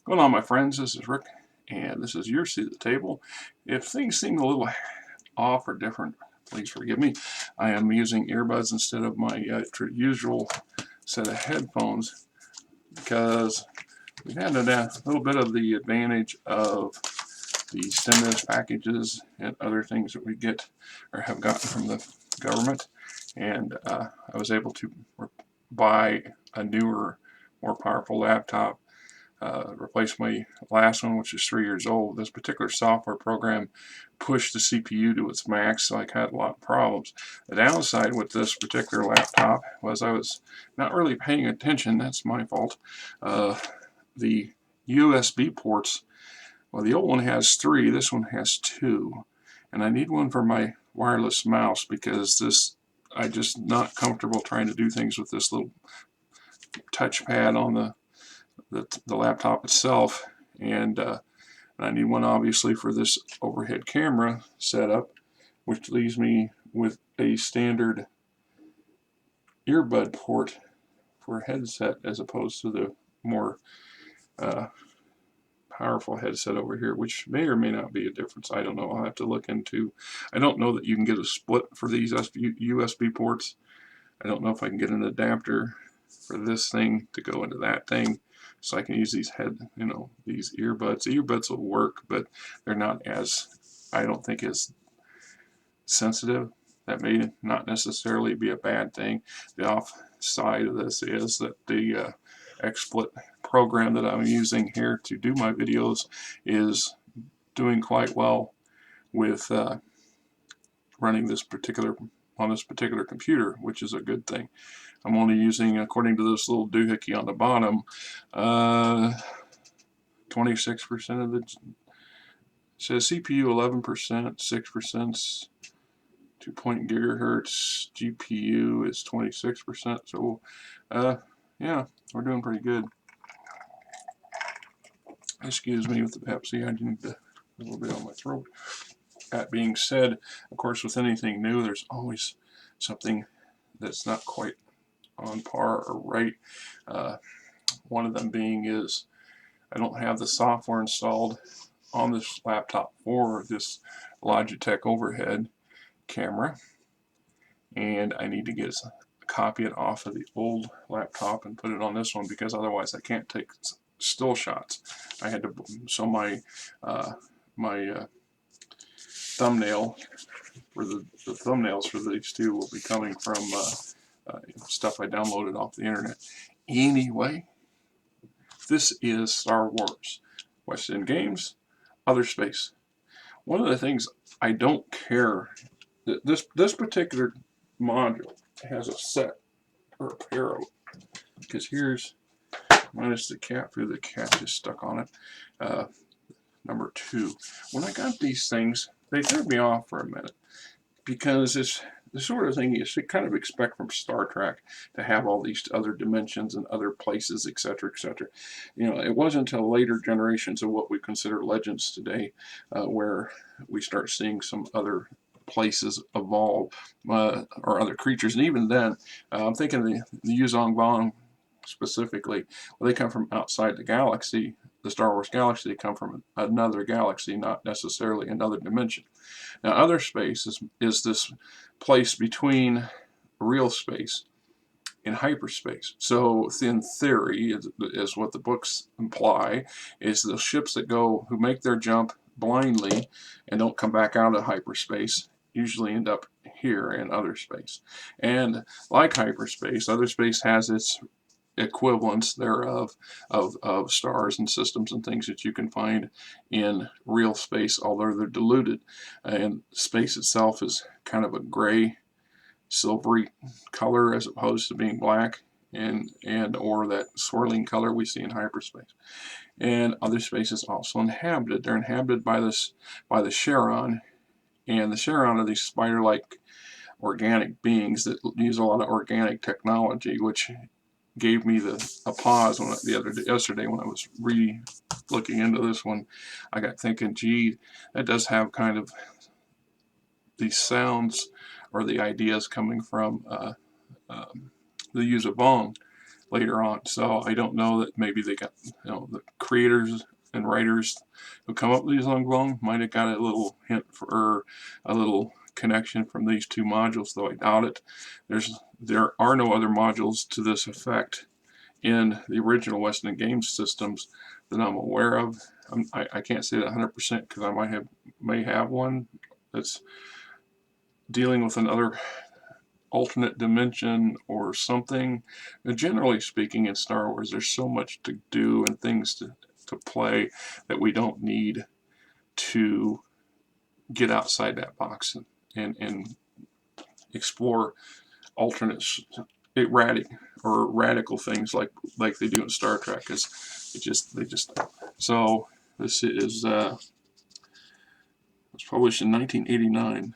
Going on, my friends? This is Rick, and this is your seat at the table. If things seem a little off or different, please forgive me. I am using earbuds instead of my usual set of headphones because we've had a little bit of the advantage of the stimulus packages and other things that we get or have gotten from the government, and I was able to buy a newer, more powerful laptop. Replaced my last one, which is 3 years old. This particular software program pushed the CPU to its max, so I had a lot of problems. The downside with this particular laptop was I was not really paying attention. That's my fault. The USB ports, well, the old one has 3, this one has 2. And I need one for my wireless mouse because I'm just not comfortable trying to do things with this little touchpad on the laptop itself, and I need one obviously for this overhead camera setup, which leaves me with a standard earbud port for a headset as opposed to the more powerful headset over here, which may or may not be a difference. I don't know. I'll have to look into. I don't know that you can get a split for these USB ports. I don't know if I can get an adapter for this thing to go into that thing, so I can use these these earbuds. The earbuds will work, but they're not as, I don't think, as sensitive. That may not necessarily be a bad thing. The offside of this is that the XSplit program that I'm using here to do my videos is doing quite well with running on this particular computer, which is a good thing. I'm only using, according to this little doohickey on the bottom, 26% of the, it says CPU 11%, 6%, 2 gigahertz, GPU is 26%, so yeah, we're doing pretty good. Excuse me with the Pepsi, I need a little bit on my throat. That being said, of course, with anything new, there's always something that's not quite on par or right. One of them being is I don't have the software installed on this laptop for this Logitech overhead camera, and I need to copy it off of the old laptop and put it on this one, because otherwise I can't take still shots. I had to, so my thumbnail for the thumbnails for these two will be coming from stuff I downloaded off the internet. Anyway, this is Star Wars. West End Games, Otherspace. One of the things I don't care, this particular module has a set or a pair of, because here's, minus the cap, the cap is stuck on it. Number 2. When I got these things, they threw me off for a minute, because it's the sort of thing you kind of expect from Star Trek, to have all these other dimensions and other places, etc., etc. It wasn't until later generations of what we consider legends today where we start seeing some other places evolve, or other creatures. And even then, I'm thinking of the Yuzong Bong specifically. Well, they come from outside the galaxy, the Star Wars galaxy. They come from another galaxy, not necessarily another dimension. Now, Otherspace is this place between real space and hyperspace. So, in theory, is what the books imply, is the ships who make their jump blindly and don't come back out of hyperspace usually end up here in Otherspace. And like hyperspace, Otherspace has its equivalents thereof of stars and systems and things that you can find in real space, although they're diluted. And space itself is kind of a gray, silvery color as opposed to being black and or that swirling color we see in hyperspace. And Otherspace is also inhabited. They're inhabited by the Charon, and the Charon are these spider-like organic beings that use a lot of organic technology, which gave me a pause yesterday when I was looking into this one. I got thinking, gee, that does have kind of these sounds or the ideas coming from the Yuzong Bong later on. So I don't know that maybe they got, the creators and writers who come up with these long might have got a little hint or a little connection from these two modules, though I doubt it. There are no other modules to this effect in the original West End Games systems that I'm aware of. I can't say that 100% because I may have one that's dealing with another alternate dimension or something. But generally speaking, in Star Wars, there's so much to do and things to play that we don't need to get outside that box and explore alternate radical things like they do in Star Trek. Because they just so this is it was published in 1989.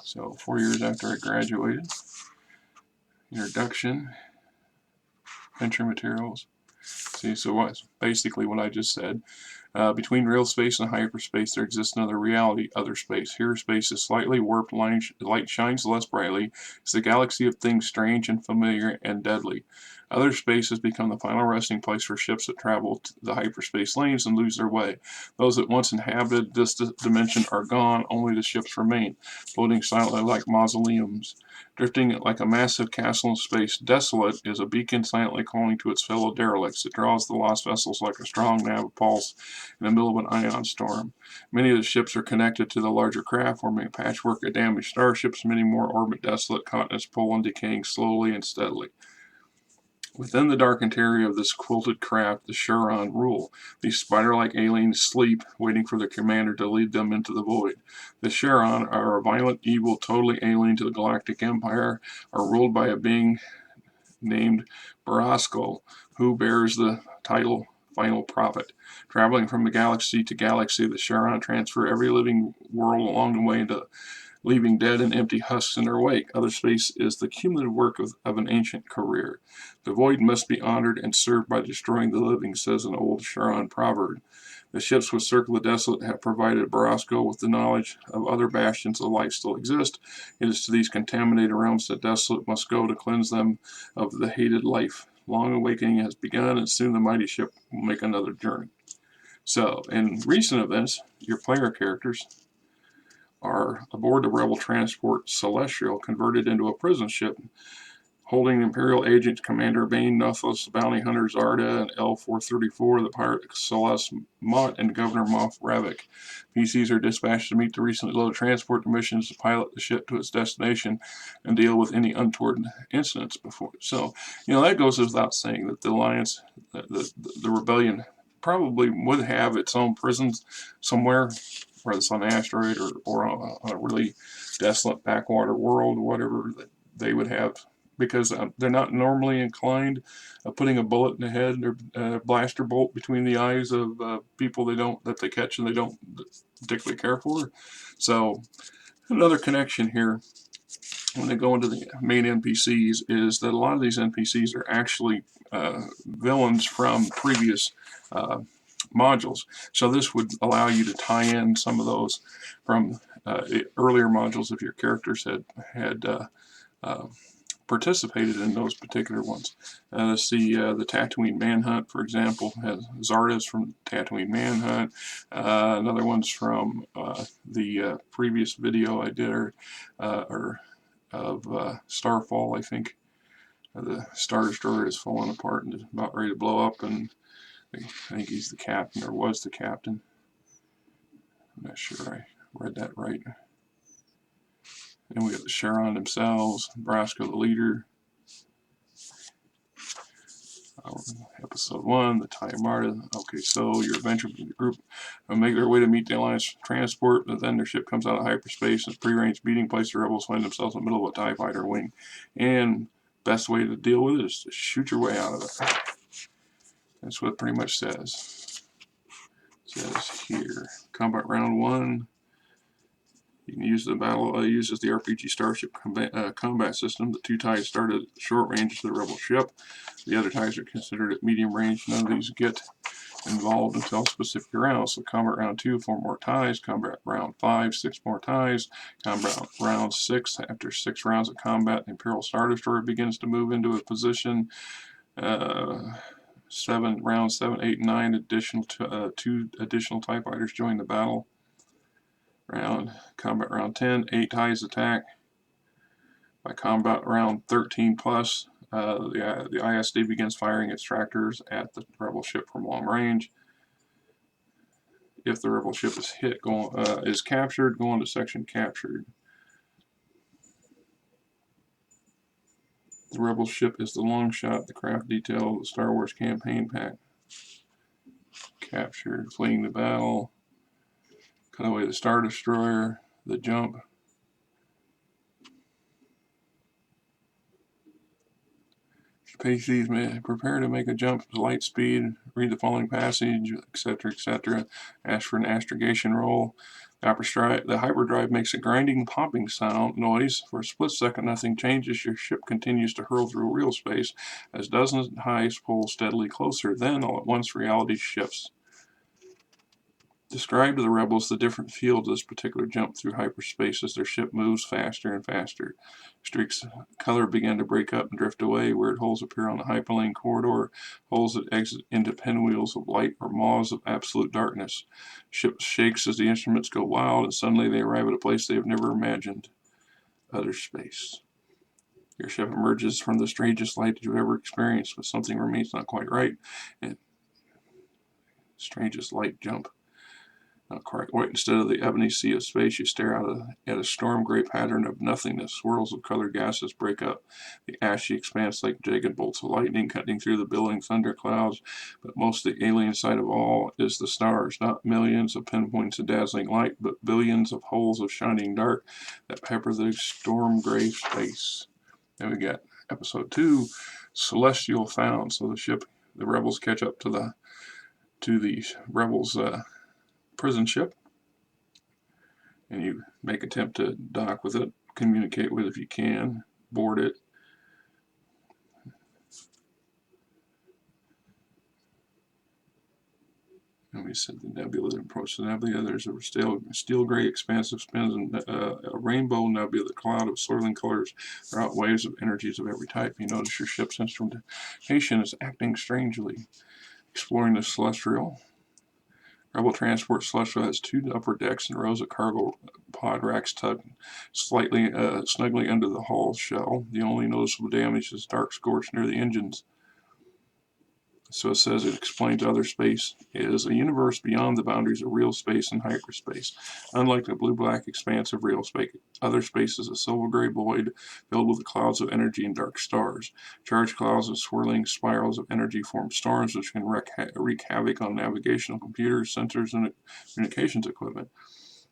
So 4 years after I graduated. Introduction, entry materials. See, so basically what I just said. Between real space and hyperspace, there exists another reality, other space. Here, space is slightly warped, light shines less brightly. It's the galaxy of things strange and familiar and deadly. Other space has become the final resting place for ships that travel to the hyperspace lanes and lose their way. Those that once inhabited this dimension are gone, only the ships remain, floating silently like mausoleums. Drifting like a massive castle in space, Desolate is a beacon silently calling to its fellow derelicts. It draws the lost vessels like a strong nav pulse in the middle of an ion storm. Many of the ships are connected to the larger craft, forming a patchwork of damaged starships. Many more orbit desolate continents, pull and decaying slowly and steadily. Within the dark interior of this quilted craft, the Shuron rule. These spider-like aliens sleep, waiting for their commander to lead them into the void. The Shuron are a violent evil totally alien to the Galactic Empire, are ruled by a being named Barasco, who bears the title Final Prophet. Traveling from galaxy to galaxy, the Shuron transfer every living world along the way into leaving dead and empty husks in their wake. Otherspace is the cumulative work of an ancient career. The void must be honored and served by destroying the living, says an old Shuron proverb. The ships which circle the Desolate have provided Barasco with the knowledge of other bastions of life still exist. It is to these contaminated realms that Desolate must go to cleanse them of the hated life. Long awakening has begun, and soon the mighty ship will make another journey. So, in recent events, your player characters are aboard the rebel transport Celestial, converted into a prison ship, holding Imperial agents Commander Bane, Nuthos, bounty hunter Zarda, and L-434, the pirate Celeste Mott, and Governor Moff Ravik. PCs are dispatched to meet the recently loaded transport missions to pilot the ship to its destination and deal with any untoward incidents before. So, that goes without saying that the Alliance, the Rebellion, probably would have its own prisons somewhere, whether it's on an asteroid or on a really desolate backwater world, whatever that they would have, because they're not normally inclined putting a bullet in the head or a blaster bolt between the eyes of people that they catch and they don't particularly care for. So another connection here when they go into the main NPCs is that a lot of these NPCs are actually villains from previous modules. So this would allow you to tie in some of those from earlier modules if your characters had participated in those particular ones. Let's see, the Tatooine Manhunt, for example, has Zarda's from Tatooine Manhunt. Another one's from the previous video I did, of Starfall, I think. The Star Destroyer is falling apart and is about ready to blow up, and I think he's the captain, or was the captain. I'm not sure I read that right. Then we got the Shuron themselves, Brasco the leader. Episode 1, the Tie Marta. Okay, so your adventure group make their way to meet the Alliance transport, but then their ship comes out of hyperspace and a prearranged meeting place. The rebels find themselves in the middle of a TIE fighter wing. And best way to deal with it is to shoot your way out of it. That's what it pretty much says. It says here, combat round 1. You can use the uses the RPG Starship combat system. The 2 TIEs start at short range to the rebel ship. The other TIEs are considered at medium range. None of these get involved until specific rounds. So combat round 2, 4 more ties. Combat round 5, 6 more ties. Combat round 6, after 6 rounds of combat, the Imperial Star Destroyer begins to move into a position. 7, 8, 9 additional 2 additional TIE fighters join the battle. Combat round 10, 8 ties attack. By combat round 13 plus, the ISD begins firing its tractors at the rebel ship from long range. If the rebel ship is captured, go on to section captured. The rebel ship is the long shot, the craft detail of the Star Wars campaign pack. Captured, fleeing the battle, cut away the Star Destroyer, the jump. PCs may prepare to make a jump to light speed, read the following passage, etc., etc. Ask for an astrogation roll. The hyperdrive makes a grinding, popping noise. For a split second, nothing changes. Your ship continues to hurl through real space as dozens of ties pull steadily closer. Then, all at once, reality shifts. Describe to the rebels the different fields of this particular jump through hyperspace as their ship moves faster and faster. Streaks of color begin to break up and drift away. Weird holes appear on the hyperlane corridor, holes that exit into pinwheels of light or maws of absolute darkness. Ship shakes as the instruments go wild, and suddenly they arrive at a place they have never imagined. Otherspace. Your ship emerges from the strangest light that you've ever experienced, but something remains not quite right. And strangest light jump. Not quite right. Instead of the ebony sea of space, you stare out at a storm gray pattern of nothingness. Swirls of colored gases break up. The ashy expanse like jagged bolts of lightning cutting through the billowing thunder clouds. But most the alien sight of all is the stars, not millions of pinpoints of dazzling light, but billions of holes of shining dark that pepper the storm gray space. Then we got episode 2, Celestial Found. So the rebels catch up to the rebels' prison ship, and you make attempt to dock with it, communicate with it if you can, board it. And we said the nebula that approach the nebula. There's a steel gray expansive spins and a rainbow nebula, the cloud of swirling colors throughout waves of energies of every type. You notice your ship's instrumentation is acting strangely. Exploring the celestial. Rebel transport Celestial has 2 upper decks and rows of cargo pod racks tucked snugly under the hull shell. The only noticeable damage is dark scorch near the engines. So it says it explains Otherspace is a universe beyond the boundaries of real space and hyperspace. Unlike the blue-black expanse of real space, Otherspace is a silver-gray void filled with clouds of energy and dark stars. Charged clouds of swirling spirals of energy form storms which can wreak havoc on navigational computers, sensors, and communications equipment.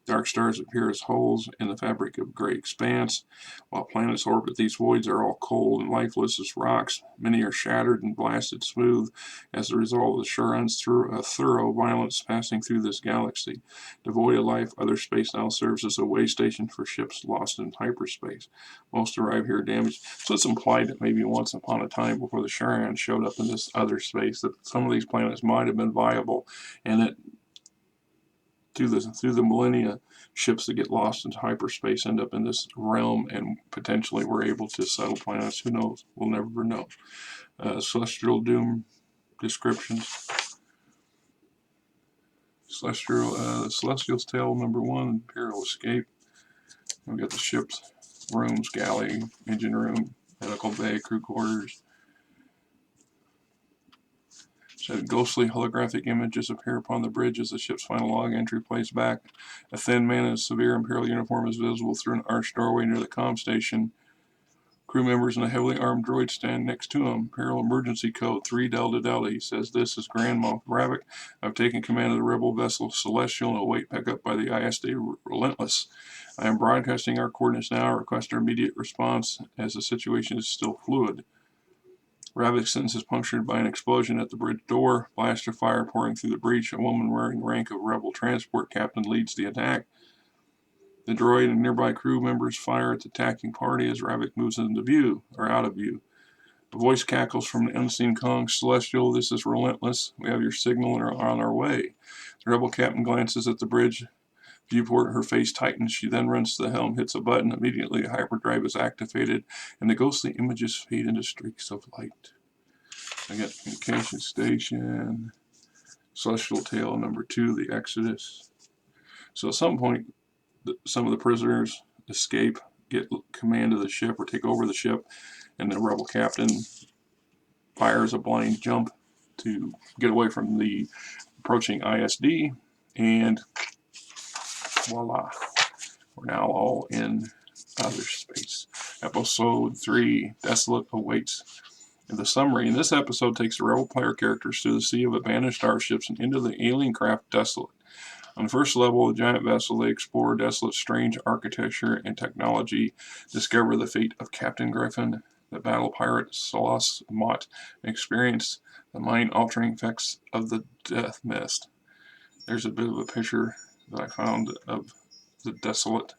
Dark stars appear as holes in the fabric of gray expanse. While planets orbit these voids are all cold and lifeless as rocks. Many are shattered and blasted smooth as a result of the Shuran's thorough violence passing through this galaxy. Devoid of life, Otherspace now serves as a way station for ships lost in hyperspace. Most arrive here damaged. So it's implied that maybe once upon a time before the Shuran showed up in this Otherspace that some of these planets might have been viable, and that through the millennia, ships that get lost into hyperspace end up in this realm, and potentially we're able to settle planets. Who knows? We'll never know. Celestial Doom descriptions. Celestial's Tale #1, Imperial Escape. We've got the ship's rooms, galley, engine room, medical bay, crew quarters. So ghostly holographic images appear upon the bridge as the ship's final log entry plays back. A thin man in a severe Imperial uniform is visible through an arched doorway near the comm station. Crew members and a heavily armed droid stand next to him. Imperial emergency code 3 Delta Delta. He says, "This is Grand Moff Ravik. I've taken command of the rebel vessel Celestial and await pickup by the ISD Relentless. I am broadcasting our coordinates now. Request our immediate response as the situation is still fluid." Ravik's sentence is punctured by an explosion at the bridge door. Blaster fire pouring through the breach. A woman wearing the rank of rebel transport captain leads the attack. The droid and nearby crew members fire at the attacking party as Ravik moves into view, or out of view. A voice cackles from the unseen Kong. Celestial, this is relentless. We have your signal and are on our way. The rebel captain glances at the bridge viewport. Her face tightens. She then runs to the helm, hits a button. Immediately, a hyperdrive is activated, and the ghostly images fade into streaks of light. I got communication station, Celestial Tale number 2, the Exodus. So at some point, some of the prisoners escape, get command of the ship or take over the ship, and the rebel captain fires a blind jump to get away from the approaching ISD, and voila, we're now all in Otherspace. Episode 3, Desolate awaits. In the summary, this episode takes the rebel player characters through the sea of abandoned starships and into the alien craft Desolate. On the first level, a giant vessel, they explore Desolate's strange architecture and technology, discover the fate of Captain Griffin, the battle pirate Solas Mott, and experience the mind-altering effects of the death mist. There's a bit of a picture that I found of the Desolate.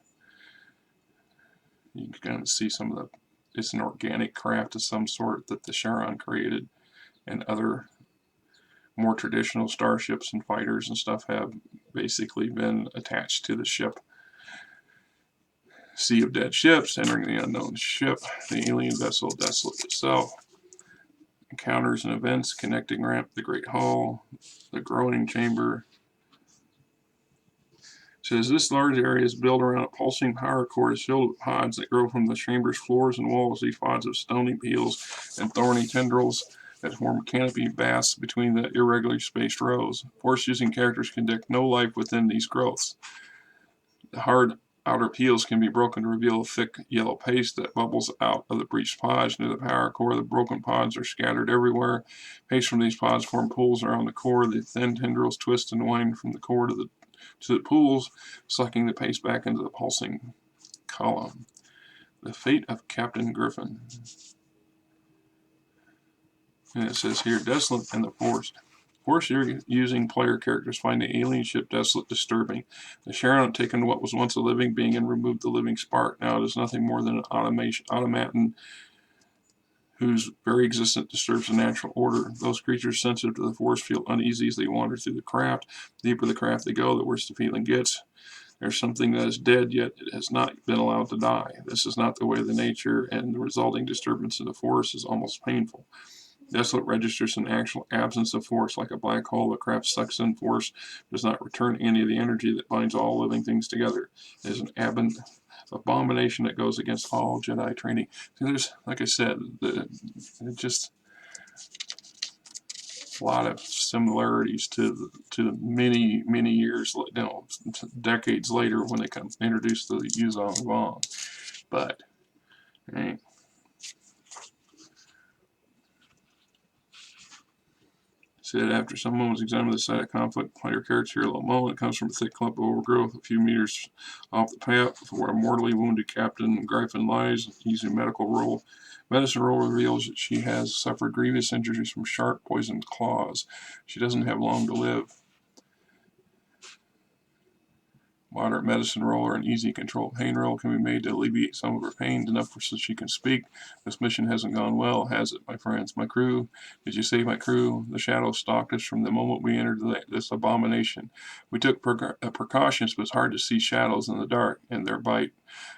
You can kind of see some of the, it's an organic craft of some sort that the Charon created, and other more traditional starships and fighters and stuff have basically been attached to the ship. Sea of dead ships, entering the unknown ship, the alien vessel Desolate itself. Encounters and events, connecting ramp, the Great Hall, the groaning chamber. It says this large area is built around a pulsing power core filled with pods that grow from the chamber's floors and walls. These pods have stony peels and thorny tendrils that form canopy baths between the irregularly spaced rows. Force-using characters can detect no life within these growths. The hard outer peels can be broken to reveal a thick yellow paste that bubbles out of the breached pods near the power core. The broken pods are scattered everywhere. Paste from these pods form pools around the core. The thin tendrils twist and wind from the core to the pools, sucking the paste back into the pulsing column. The fate of Captain Griffin. And it says here, Desolate and the Force. Force-using player characters find the alien ship Desolate disturbing. The Charon taken what was once a living being and removed the living spark. Now it is nothing more than an automaton whose very existence disturbs the natural order. Those creatures sensitive to the Force feel uneasy as they wander through the craft. The deeper the craft they go, the worse the feeling gets. There's something that is dead, yet it has not been allowed to die. This is not the way of the nature, and the resulting disturbance in the Force is almost painful. Desolate registers an actual absence of force, like a black hole. The craft sucks in force, does not return any of the energy that binds all living things together. It is an abomination that goes against all Jedi training. So there's, like I said, just a lot of similarities to many years, decades later when they introduced the Yuzong Vong. But right. Said after some moments examine the site of conflict, player characters hear a low moan. It comes from a thick clump of overgrowth a few meters off the path where a mortally wounded Captain Griffin lies. Using medicine roll reveals that she has suffered grievous injuries from sharp poisoned claws. She doesn't have long to live. Moderate medicine roll or an easy control pain roll can be made to alleviate some of her pain, enough so she can speak. This mission hasn't gone well, has it, my friends? My crew, did you save my crew? The shadows stalked us from the moment we entered this abomination. We took precautions, but it's hard to see shadows in the dark and their bite.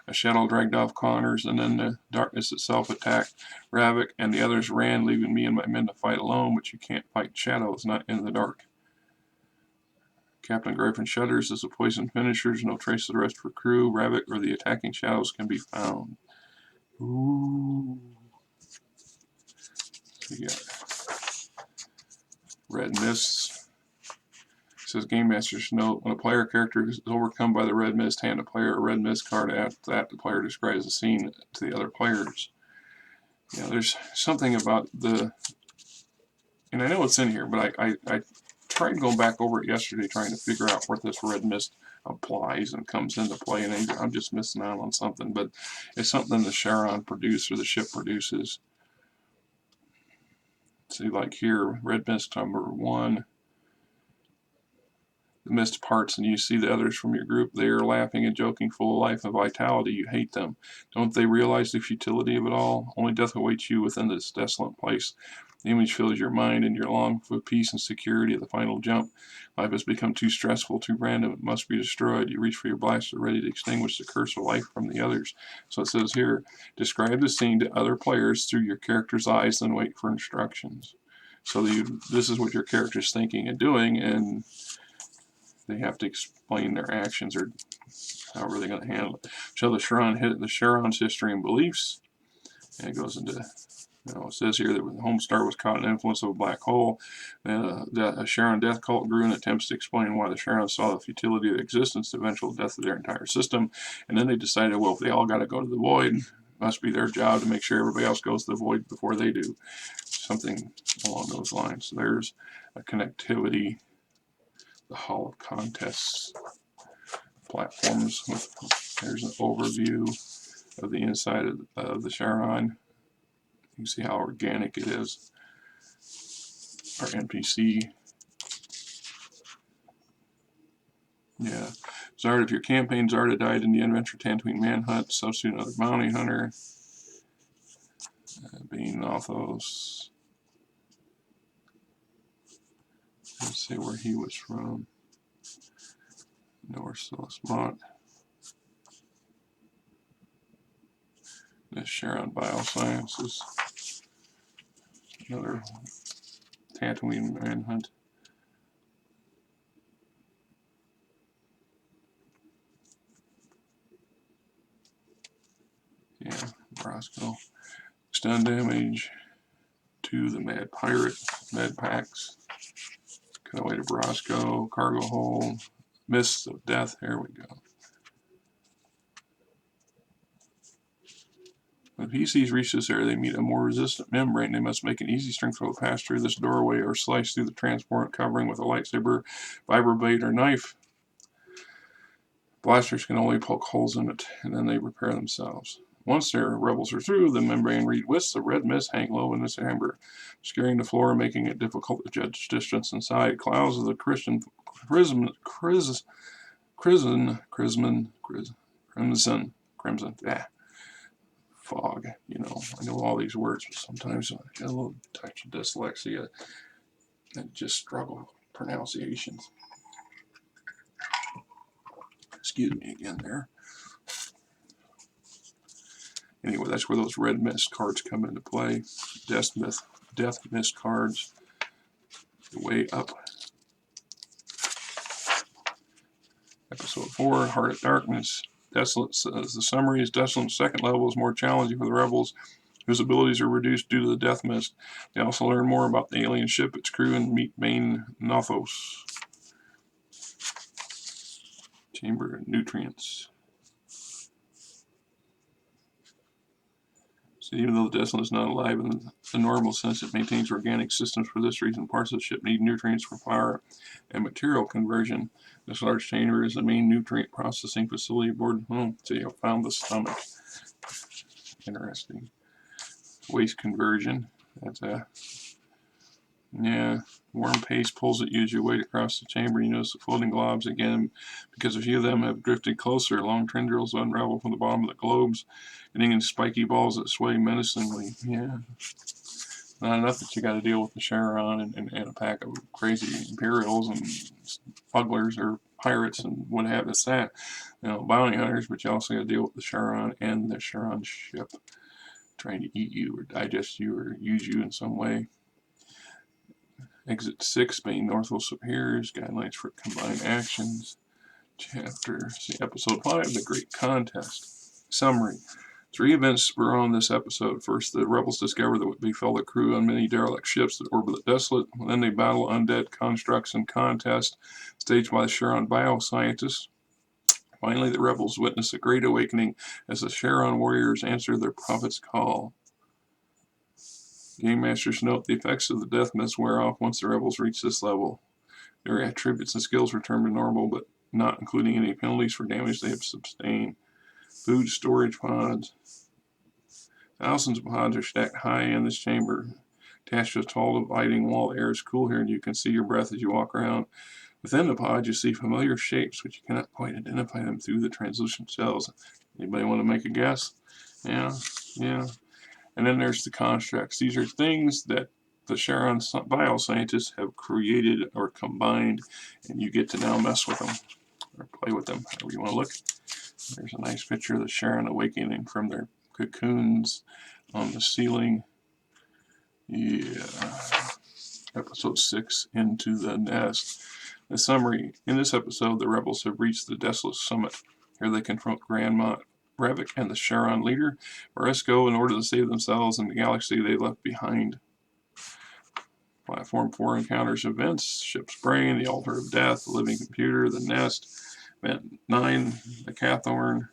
A shadow dragged off Connors, and then the darkness itself attacked. Ravik and the others ran, leaving me and my men to fight alone, but you can't fight shadows, not in the dark. Captain Griffin shudders as the poison finishers. No trace of the rest of her crew, Ravik, or the attacking shadows can be found. Ooh. We got red mists. It says Game Master's note: when a player character is overcome by the red mist, hand a player a red mist card. After that, the player describes the scene to the other players. Yeah, there's something about and I know it's in here, but I tried going back over it yesterday trying to figure out where this red mist applies and comes into play, and I'm just missing out on something, but it's something the Charon produce or the ship produces. See, like here, red mist number 1. the missed parts, and you see the others from your group. They are laughing and joking, full of life and vitality. You hate them. Don't they realize the futility of it all? Only death awaits you within this desolate place. The image fills your mind, and you're longing for peace and security at the final jump. Life has become too stressful, too random. It must be destroyed. You reach for your blaster, ready to extinguish the curse of life from the others. So it says here, describe the scene to other players through your character's eyes, then wait for instructions. So this is what your character's thinking and doing, and they have to explain their actions or however they're going to handle it. Show the Charon's history and beliefs. And it goes into, it says here that the home star was caught in the influence of a black hole. A Charon death cult grew in attempts to explain why the Charons saw the futility of existence, the eventual death of their entire system. And then they decided, well, if they all got to go to the void, it must be their job to make sure everybody else goes to the void before they do. Something along those lines. So there's a connectivity, the Hall of Contests platforms. There's an overview of the inside of the Charon. You can see how organic it is. Our NPC. Yeah. Zard, if your campaign Zarda died in the adventure Tatooine manhunt, substitute another bounty hunter. Being Nothos. Let's see where he was from. North Celesmont. This Charon Biosciences. Another Tatooine manhunt. Yeah, Brosco. Stun damage to the Mad Pirate, Med Packs. Cut away to Brosco, Cargo Hold, Mists of Death. Here we go. When PCs reach this area, they meet a more resistant membrane. They must make an easy strength roll to pass through this doorway or slice through the transport covering with a lightsaber, vibroblade, or knife. Blasters can only poke holes in it, and then they repair themselves. Once their rebels are through, the membrane wisps of red mist hang low in this amber, obscuring the floor and making it difficult to judge distance inside. Clouds of the crimson fog. I know all these words, but sometimes I get a little touch of dyslexia and just struggle with pronunciations. Excuse me again there. Anyway, that's where those red mist cards come into play. Death mist cards. The way up. Episode 4, Heart of Darkness. Desolate says the summary is Desolate's second level is more challenging for the rebels, whose abilities are reduced due to the death mist. They also learn more about the alien ship, its crew, and meet Main Nothos. Chamber of Nutrients. So even though the Desolate is not alive in the normal sense, it maintains organic systems. For this reason, parts of the ship need nutrients for power and material conversion. This large chamber is the main nutrient processing facility aboard. So you found the stomach. Interesting. Waste conversion. That's warm paste pulls it. Use your weight across the chamber. You notice the floating globs again, because a few of them have drifted closer. Long tendrils unravel from the bottom of the globes, ending in spiky balls that sway menacingly. Yeah. Not enough that you got to deal with the Charon and a pack of crazy Imperials and smugglers or pirates and what have it's that. Bounty hunters, but you also got to deal with the Charon and the Charon ship trying to eat you or digest you or use you in some way. Exit 6, Main Northwell Superiors, Guidelines for Combined Actions. Episode 5, The Great Contest. Summary. 3 events were on this episode. First, the rebels discovered what befell the crew on many derelict ships that orbit the Desolate. Then they battle undead constructs and contest staged by the Charon bioscientists. Finally, the rebels witness a great awakening as the Charon warriors answer their prophet's call. Game Masters note the effects of the death mist wear off once the rebels reach this level. Their attributes and skills return to normal, but not including any penalties for damage they have sustained. Food storage pods. Thousands of pods are stacked high in this chamber. Attached to a tall dividing wall, air is cool here, and you can see your breath as you walk around. Within the pod, you see familiar shapes, but you cannot quite identify them through the translucent shells. Anybody want to make a guess? Yeah, yeah. And then there's the constructs. These are things that the Charon bioscientists have created or combined, and you get to now mess with them or play with them, however you want to look. There's a nice picture of the Charon awakening from their cocoons on the ceiling. Yeah. Episode 6, Into the Nest. The summary. In this episode, the rebels have reached the Desolate summit. Here they confront Grandma Brevik and the Charon leader, Moresco, in order to save themselves and the galaxy they left behind. Platform 4 encounters events, ship's brain, the altar of death, the living computer, the nest. Event 9, the Cathorn.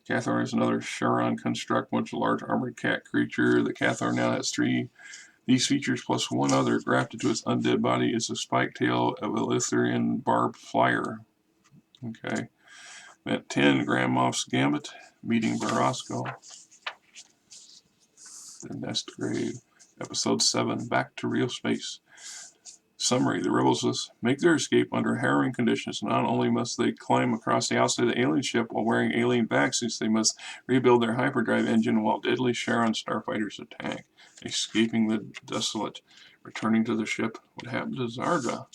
Cathorn is another Charon construct, much a large armored cat creature. The Cathorn now has 3. These features plus one other grafted to its undead body is the spike tail of a Lithurian barbed flyer. Okay. Event 10, Grand Moff's Gambit, meeting Barasco. The Nest Grave. Episode 7, Back to Real Space. Summary. The rebels must make their escape under harrowing conditions. Not only must they climb across the outside of the alien ship while wearing alien backsuits, they must rebuild their hyperdrive engine while deadly Charon starfighters attack. Escaping the Desolate. Returning to the ship. What happened to Zarga?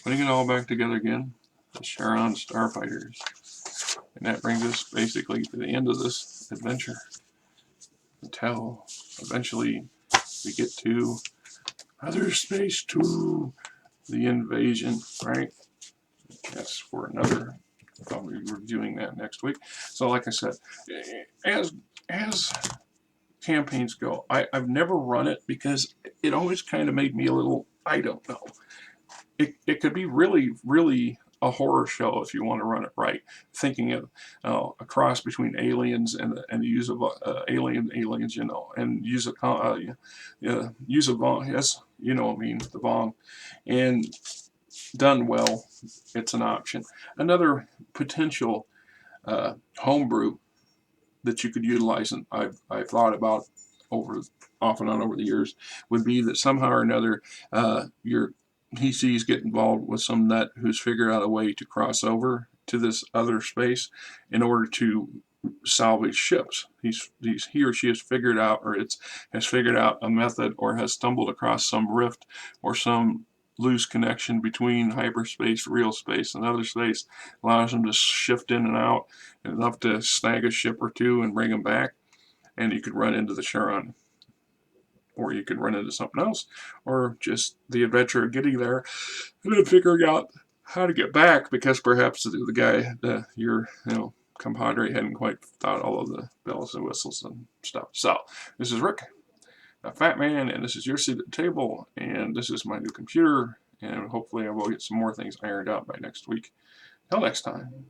Putting it all back together again. The Charon starfighters. And that brings us basically to the end of this adventure. Until eventually we get to Otherspace 2, the invasion, right? That's for another. I'll be reviewing that next week. So, like I said, as campaigns go, I've never run it because it always kind of made me a little, I don't know. It could be really, really a horror show if you want to run it right. Thinking of a cross between aliens and the use of aliens, you know, and use of Vong, yes, you know what I mean, the Vong, and done well, it's an option. Another potential homebrew that you could utilize, and I've thought about off and on over the years, would be that somehow or another your PCs get involved with some nut who's figured out a way to cross over to this other space in order to salvage ships. He or she has figured out, or has figured out a method, or has stumbled across some rift or some loose connection between hyperspace, real space, and other space, allows them to shift in and out enough to snag a ship or two and bring them back, and you could run into the Charon, or you could run into something else, or just the adventure of getting there and then figuring out how to get back because perhaps the guy, your compadre, hadn't quite thought all of the bells and whistles and stuff. So this is Rick, a fat man, and this is your seat at the table, and this is my new computer, and hopefully I will get some more things ironed out by next week. Till next time.